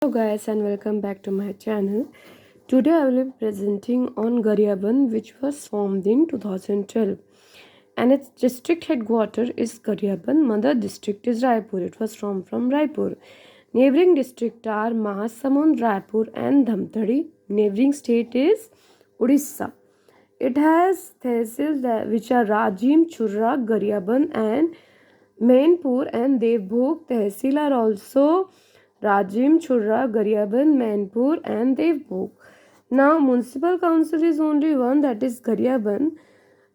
Hello guys and welcome back to my channel. Today I will be presenting on Garyaban which was formed in 2012 and its district headquarters is Garyaban. Mother district is Raipur. It was formed from Raipur. Neighboring district are Mahasamund, Raipur and Dhamtari. Neighboring state is Odisha. It has tehsils which are Rajim, Churra, Garyaban and Mainpur and Devbhog tehsil are also Rajim, Churra, Garyaban, Mainpur and Devbhog. Now municipal council is only one, that is Garyaban.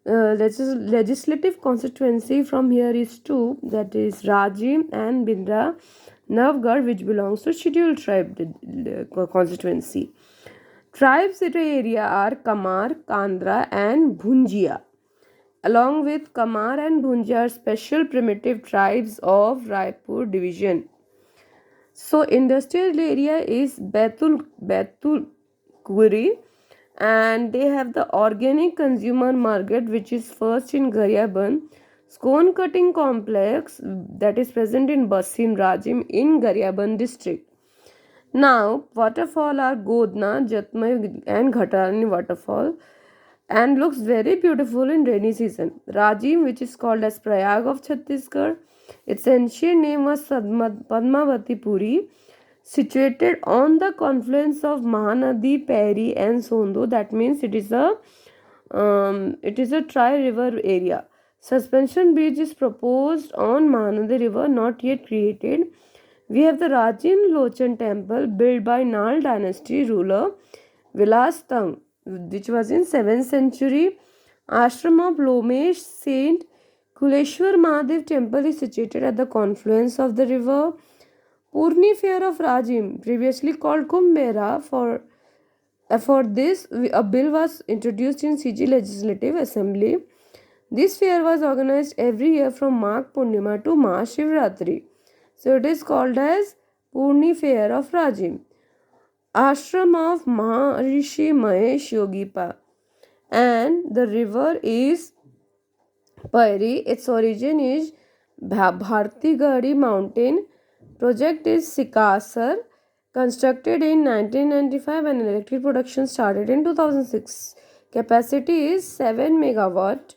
Legislative constituency from here is two, that is Rajim and Bindra Navgarh, which belongs to scheduled tribe constituency. Tribes in the area are Kamar, Kandra and Bhunjia. Along with Kamar and Bhunjia are special primitive tribes of Raipur division. So industrial area is Betul Kuri, and they have the organic consumer market which is first in Garyaban. Scone cutting complex that is present in Basim Rajim in Garyaban district. Now waterfall are Godna, Jatmai and Ghatarani waterfall and looks very beautiful in rainy season. Rajim, which is called as Prayag of Chhattisgarh, its ancient name was Padmavati Puri, situated on the confluence of Mahanadi, Peri, and Sondo. That means it is a tri-river area. Suspension bridge is proposed on Mahanadi River, not yet created. We have the Rajin Lochan temple built by Nal dynasty ruler Vilas Tang, which was in 7th century. Ashram of Lomesh Saint Kuleshwar Mahadev temple is situated at the confluence of the river. Purni fair of Rajim, previously called Kumbh Mela, for this a bill was introduced in CG Legislative Assembly. This fair was organized every year from Magh Purnima to Mahashivratri. So it is called as Purni fair of Rajim. Ashram of Maharishi Mahesh Yogipa, and the river is Pairi. Its origin is Bhartigari mountain. Project is Sikasar, constructed in 1995 and electric production started in 2006. Capacity is 7 megawatt,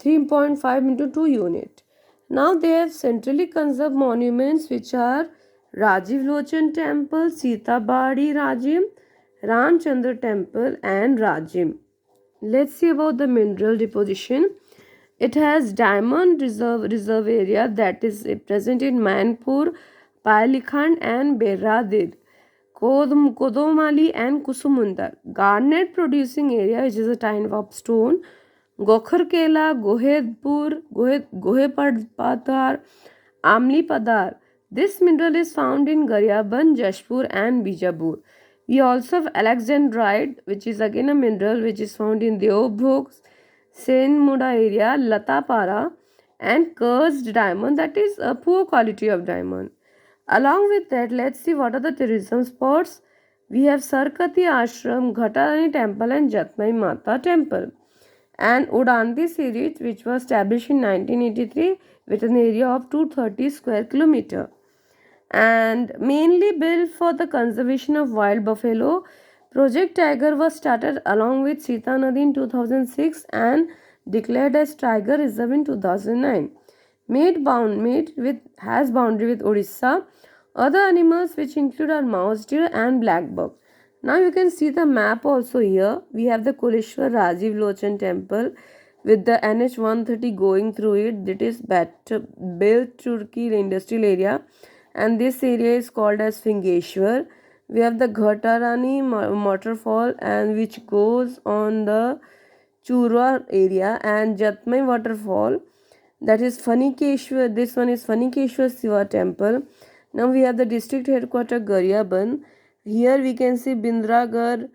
3.5 into 2 unit. Now they have centrally conserved monuments which are Rajiv Lochan Temple, Sita Badi Rajim, Ramchandra Temple and Rajim. Let's see about the mineral deposition. It has diamond reserve area that is present in Manpur, Palikhand and Beradir, Kodomali and Kusumundar. Garnet producing area, which is a type of stone, Gokharkela, Gohedpur, Gohepadar, Amli Padar. This mineral is found in Garyaban, Jashpur and Bijapur. We also have alexandrite, which is again a mineral which is found in Deobhog, Senmuda area, Latapara, and cursed diamond, that is a poor quality of diamond. Along with that, let's see what are the tourism spots. We have Sarkati Ashram, Ghatarani Temple, and Jatmai Mata Temple. And Udanti series, which was established in 1983 with an area of 230 square kilometer and mainly built for the conservation of wild buffalo. Project Tiger was started along with Sita Nadi in 2006 and declared as Tiger Reserve in 2009. Has boundary with Odisha. Other animals which include are mouse deer and black buck. Now you can see the map also here. We have the Kuleshwar Rajiv Lochan temple with the NH 130 going through it. That is built Turkey industrial area, and this area is called as Fingeshwar. We have the Ghatarani waterfall and which goes on the Churwa area, and Jatmai waterfall, that is Phanikeshwar. This one is Phanikeshwar Siva temple. Now we have the district headquarters Garyaban. Here we can see Bindravagar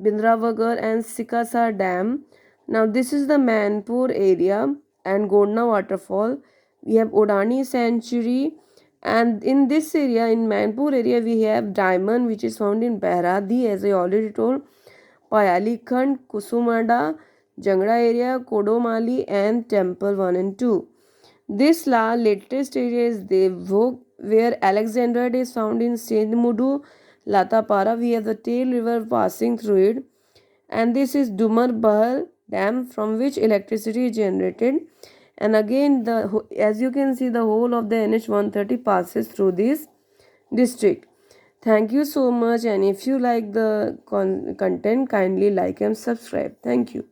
and Sikasar dam. Now this is the Manpur area and Godna waterfall. We have Odani sanctuary, and in this area, in Manpur area, we have diamond which is found in Behradi, as I already told, Payalikhand, Kusumada, Jangra area, Kodomali and Temple 1 and 2. This latest area is Devbhog, where alexandrite is found in Sendmudu, Latapara, we have the Tail River passing through it. And this is Dumar Bahal Dam, from which electricity is generated. And again, as you can see, the whole of the NH 130 passes through this district. Thank you so much, and if you like the content, kindly like and subscribe. Thank you.